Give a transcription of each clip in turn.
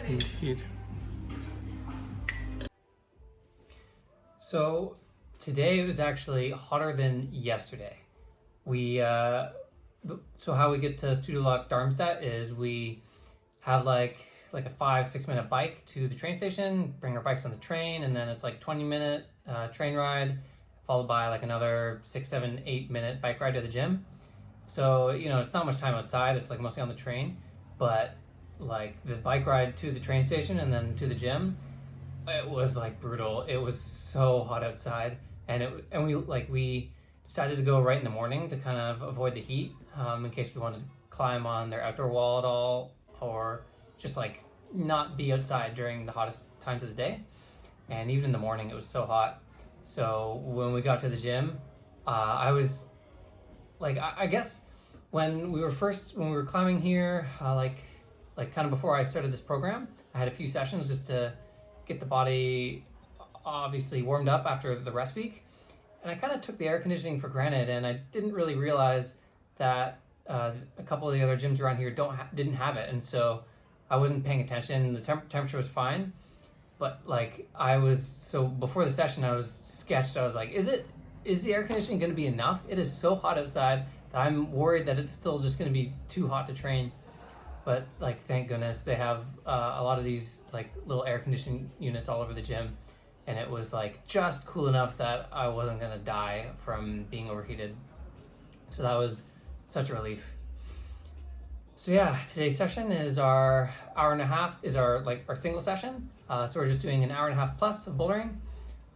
Indeed. So today was actually hotter than yesterday. So how we get to STUDIO BLOC Darmstadt is we have like a 5-6 minute bike to the train station, bring our bikes on the train, and then it's like 20-minute train ride, followed by like another 6, 7, 8 minute bike ride to the gym. So, it's not much time outside, it's like mostly on the train, but like the bike ride to the train station and then to the gym, it was like brutal. It was so hot outside, and we decided to go right in the morning to kind of avoid the heat, in case we wanted to climb on their outdoor wall at all, or just like not be outside during the hottest times of the day. And even in the morning, it was so hot. So when we got to the gym, I was like, I guess when we were climbing here, like kind of before I started this program, I had a few sessions just to get the body obviously warmed up after the rest week. And I kind of took the air conditioning for granted, and I didn't really realize that a couple of the other gyms around here didn't have it. And so I wasn't paying attention. The temperature was fine, but like before the session, I was sketched. I was like, is the air conditioning going to be enough? It is so hot outside that I'm worried that it's still just going to be too hot to train. But like, thank goodness they have a lot of these like little air conditioning units all over the gym, and it was like just cool enough that I wasn't gonna die from being overheated. So that was such a relief. So yeah, today's session is our hour and a half, is our single session. So we're just doing an hour and a half plus of bouldering.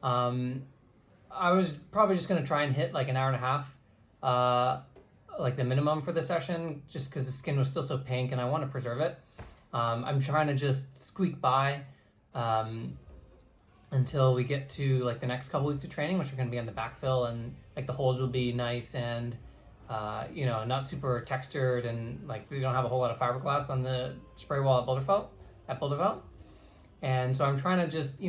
I was probably just gonna try and hit like an hour and a half, like the minimum for the session, just because the skin was still so pink and I want to preserve it. I'm trying to just squeak by until we get to like the next couple weeks of training, which are going to be on the backfill, and like the holds will be nice and not super textured, and like we don't have a whole lot of fiberglass on the spray wall at Bouldervelt. And so I'm trying to just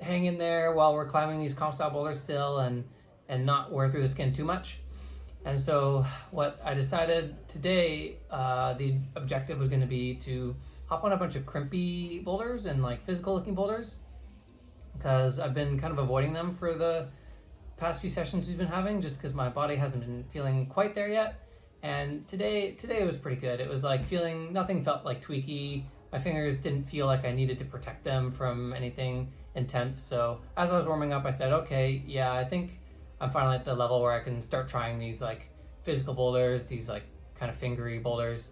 hang in there while we're climbing these comp style boulders still, and not wear through the skin too much. And so what I decided today, the objective was going to be to hop on a bunch of crimpy boulders and like physical looking boulders, because I've been kind of avoiding them for the past few sessions we've been having, just because my body hasn't been feeling quite there yet. And today was pretty good. It was like nothing felt like tweaky. My fingers didn't feel like I needed to protect them from anything intense. So as I was warming up, I said, okay, yeah, I think I'm finally at the level where I can start trying these like physical boulders, these like kind of fingery boulders.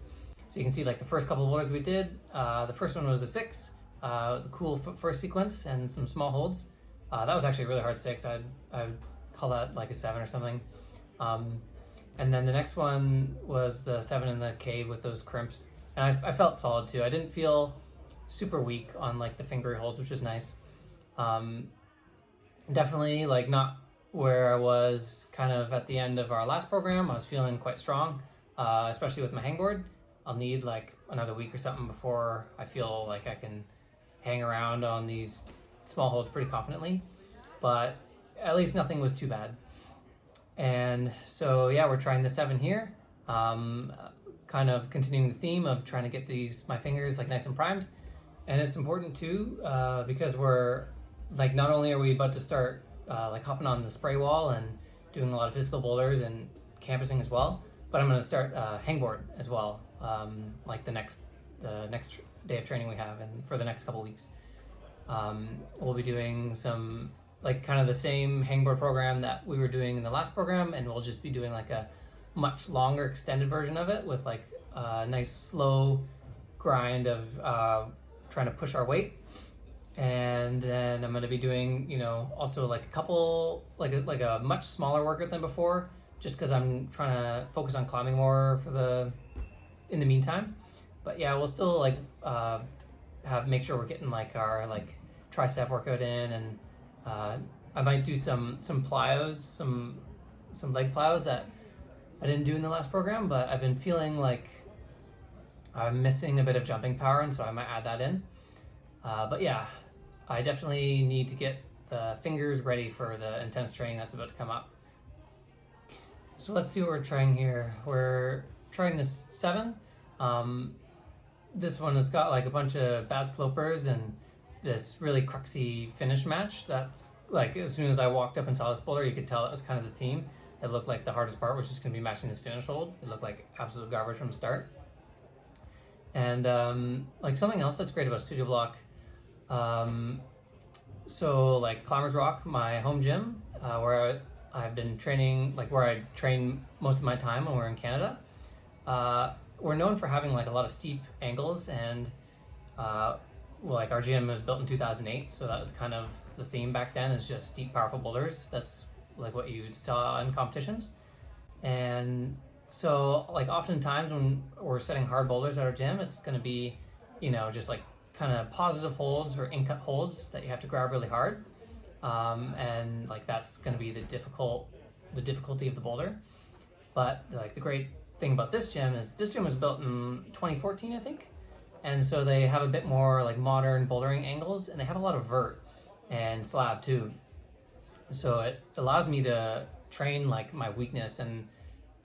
So you can see like the first couple of boulders we did, the first one was a 6, the cool first sequence and some small holds. That was actually a really hard 6. I would call that like a 7 or something. And then the next one was the 7 in the cave with those crimps. And I felt solid too. I didn't feel super weak on like the fingery holds, which was nice. Definitely like not where I was kind of at the end of our last program. I was feeling quite strong, especially with my hangboard. I'll need like another week or something before I feel like I can hang around on these small holds pretty confidently, but at least nothing was too bad. And so yeah, we're trying the 7 here, kind of continuing the theme of trying to get my fingers like nice and primed. And it's important too, because we're like, not only are we about to start like hopping on the spray wall and doing a lot of physical boulders and campusing as well, but I'm going to start hangboard as well, like the next day of training we have, and for the next couple weeks. We'll be doing some like kind of the same hangboard program that we were doing in the last program, and we'll just be doing like a much longer extended version of it with like a nice slow grind of trying to push our weight. And then I'm going to be doing, also like a couple, like a much smaller workout than before, just because I'm trying to focus on climbing more in the meantime. But yeah, we'll still like make sure we're getting like our like tricep workout in, and I might do some plyos, some leg plyos that I didn't do in the last program, but I've been feeling like I'm missing a bit of jumping power, and so I might add that in. But yeah, I definitely need to get the fingers ready for the intense training that's about to come up. So let's see what we're trying here. We're trying this 7. this one has got like a bunch of bad slopers and this really cruxy finish match. That's like, as soon as I walked up and saw this boulder, you could tell that was kind of the theme. It looked like the hardest part was just going to be matching this finish hold. It looked like absolute garbage from the start. And like something else that's great about Studio Block, so like Climbers Rock, my home gym, where I've been training, like where I train most of my time when we're in Canada, we're known for having like a lot of steep angles, and well, like our gym was built in 2008, so that was kind of the theme back then, is just steep, powerful boulders. That's like what you saw in competitions. And so like oftentimes when we're setting hard boulders at our gym, it's going to be, you know, just like kind of positive holds or in-cut holds that you have to grab really hard. And like that's going to be the difficulty of the boulder. But like the great thing about this gym is this gym was built in 2014, I think. And so they have a bit more like modern bouldering angles, and they have a lot of vert and slab too. So it allows me to train like my weakness and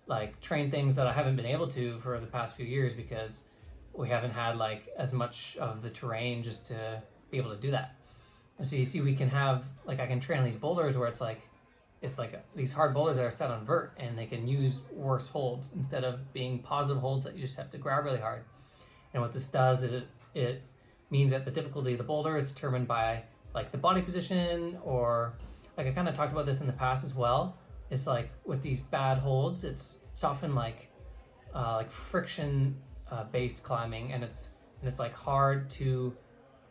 like train things that I haven't been able to for the past few years, because we haven't had like as much of the terrain just to be able to do that. And so you see, we can have like, I can train on these boulders where it's like these hard boulders that are set on vert, and they can use worse holds instead of being positive holds that you just have to grab really hard. And what this does is it means that the difficulty of the boulder is determined by like the body position, or like I kind of talked about this in the past as well. It's like with these bad holds, it's often like friction based climbing, and it's like hard to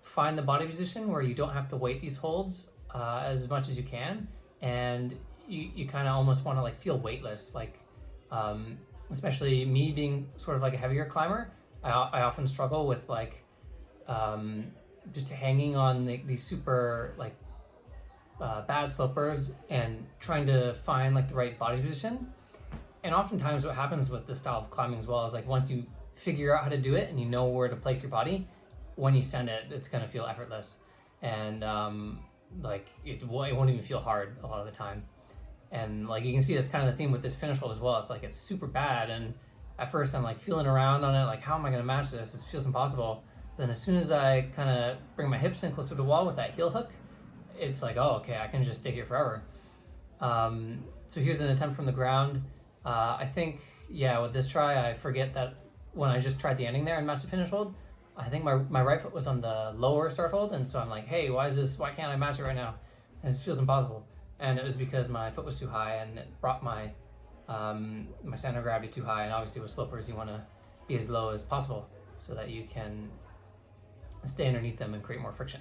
find the body position where you don't have to weight these holds as much as you can, and you kind of almost want to like feel weightless. Like especially me being sort of like a heavier climber, I often struggle with like just hanging on these super like bad slopers and trying to find like the right body position. And oftentimes what happens with this style of climbing as well is like once you figure out how to do it and you know where to place your body, when you send it, it's going to feel effortless. And like it won't even feel hard a lot of the time. And like you can see, that's kind of the theme with this finish hold as well. It's like it's super bad, and at first I'm like feeling around on it, like how am I going to match this? It feels impossible. Then as soon as I kind of bring my hips in closer to the wall with that heel hook, it's like, oh, okay, I can just stay here forever. So here's an attempt from the ground. I think, yeah, with this try, I forget that when I just tried the ending there and matched the finish hold, I think my right foot was on the lower start hold, and so I'm like, hey, why can't I match it right now? And it feels impossible. And it was because my foot was too high, and it brought my center of gravity too high. And obviously with slopers, you want to be as low as possible so that you can stay underneath them and create more friction.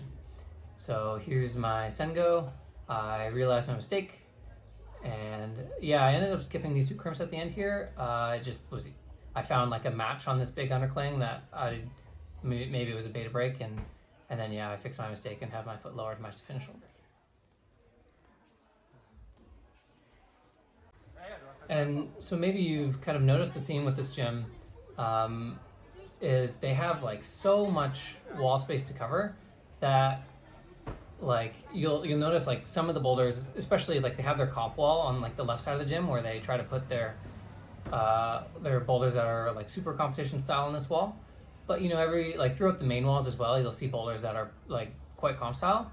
So here's my Sengo. I realized my mistake, and yeah, I ended up skipping these two crimps at the end here. I found like a match on this big undercling that maybe it was a beta break, and then yeah, I fixed my mistake and have my foot lower to match the finish hold. And so maybe you've kind of noticed the theme with this gym is they have like so much wall space to cover that like you'll notice like some of the boulders, especially like they have their comp wall on like the left side of the gym where they try to put their boulders that are like super competition style on this wall. But you know, throughout the main walls as well, you'll see boulders that are like quite comp style.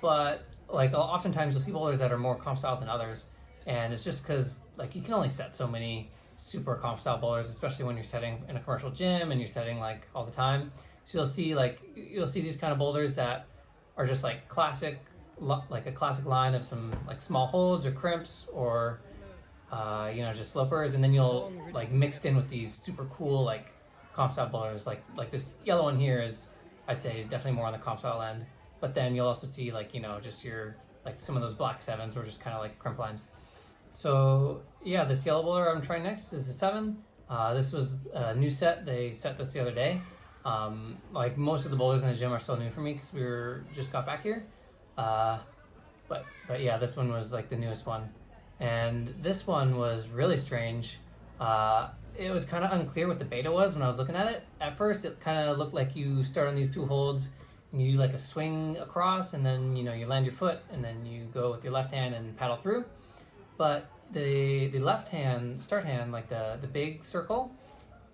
But like oftentimes you'll see boulders that are more comp style than others. And it's just because like you can only set so many super comp style boulders, especially when you're setting in a commercial gym and you're setting like all the time. So you'll see these kind of boulders that are just like classic, like a classic line of some like small holds or crimps or just slopers, and then you'll like mixed in with these super cool like comp style boulders. Like this yellow one here is, I'd say, definitely more on the comp style end. But then you'll also see like just your like some of those black sevens or just kind of like crimp lines. So yeah, this yellow boulder I'm trying next is a 7. This was a new set. They set this the other day. Like most of the boulders in the gym are still new for me because we just got back here. But yeah, this one was like the newest one. And this one was really strange. It was kind of unclear what the beta was when I was looking at it. At first, it kind of looked like you start on these two holds and you do like a swing across, and then you land your foot, and then you go with your left hand and paddle through. But the left hand, start hand, like the big circle,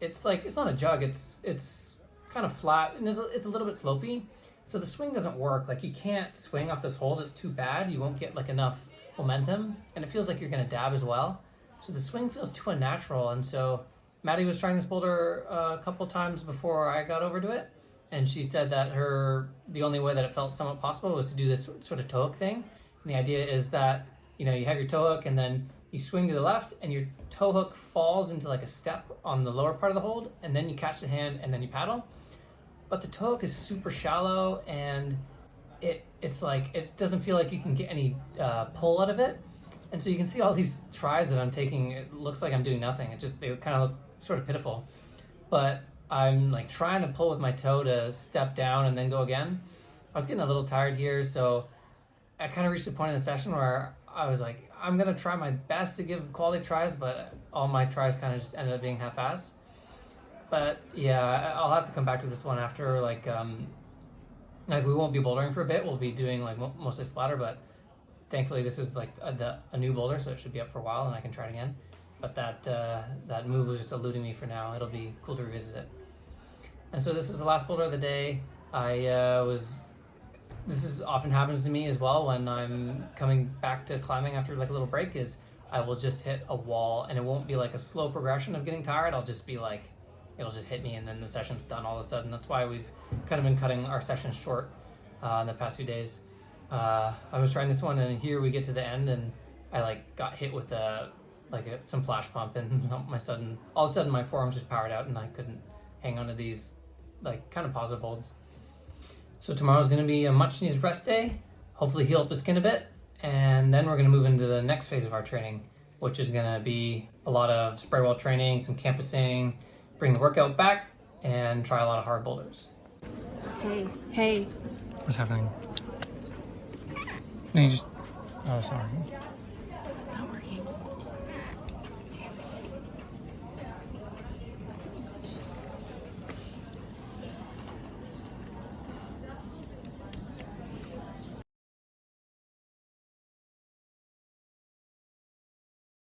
it's like, it's not a jug, it's kind of flat, and it's a little bit slopey. So the swing doesn't work. Like, you can't swing off this hold. It's too bad. You won't get like enough momentum, and it feels like you're gonna dab as well. So the swing feels too unnatural. And so Maddie was trying this boulder a couple times before I got over to it, and she said that the only way that it felt somewhat possible was to do this sort of toe hook thing. And the idea is that, you know, you have your toe hook and then you swing to the left and your toe hook falls into like a step on the lower part of the hold, and then you catch the hand and then you paddle. But the toe hook is super shallow, and it's like, it doesn't feel like you can get any pull out of it. And so you can see all these tries that I'm taking, it looks like I'm doing nothing. They kind of look sort of pitiful. But I'm like trying to pull with my toe to step down and then go again. I was getting a little tired here, so I kind of reached a point in the session where I was like, I'm gonna try my best to give quality tries, but all my tries kind of just ended up being half-assed. But yeah, I'll have to come back to this one after, like we won't be bouldering for a bit. We'll be doing like mostly splatter, but thankfully this is like a new boulder, so it should be up for a while and I can try it again. But that move was just eluding me for now. It'll be cool to revisit it. And so this is the last boulder of the day. This often happens to me as well when I'm coming back to climbing after like a little break, is I will just hit a wall, and it won't be like a slow progression of getting tired. I'll just be like, it'll just hit me and then the session's done all of a sudden. That's why we've kind of been cutting our sessions short in the past few days. I was trying this one, and here we get to the end and I like got hit with some flash pump, and all of a sudden my forearms just powered out and I couldn't hang on to these like kind of positive holds. So tomorrow's going to be a much needed rest day, hopefully heal up the skin a bit, and then we're going to move into the next phase of our training, which is going to be a lot of spray wall training, some campusing, bring the workout back, and try a lot of hard boulders. Hey. What's happening? No, you just... Oh, sorry.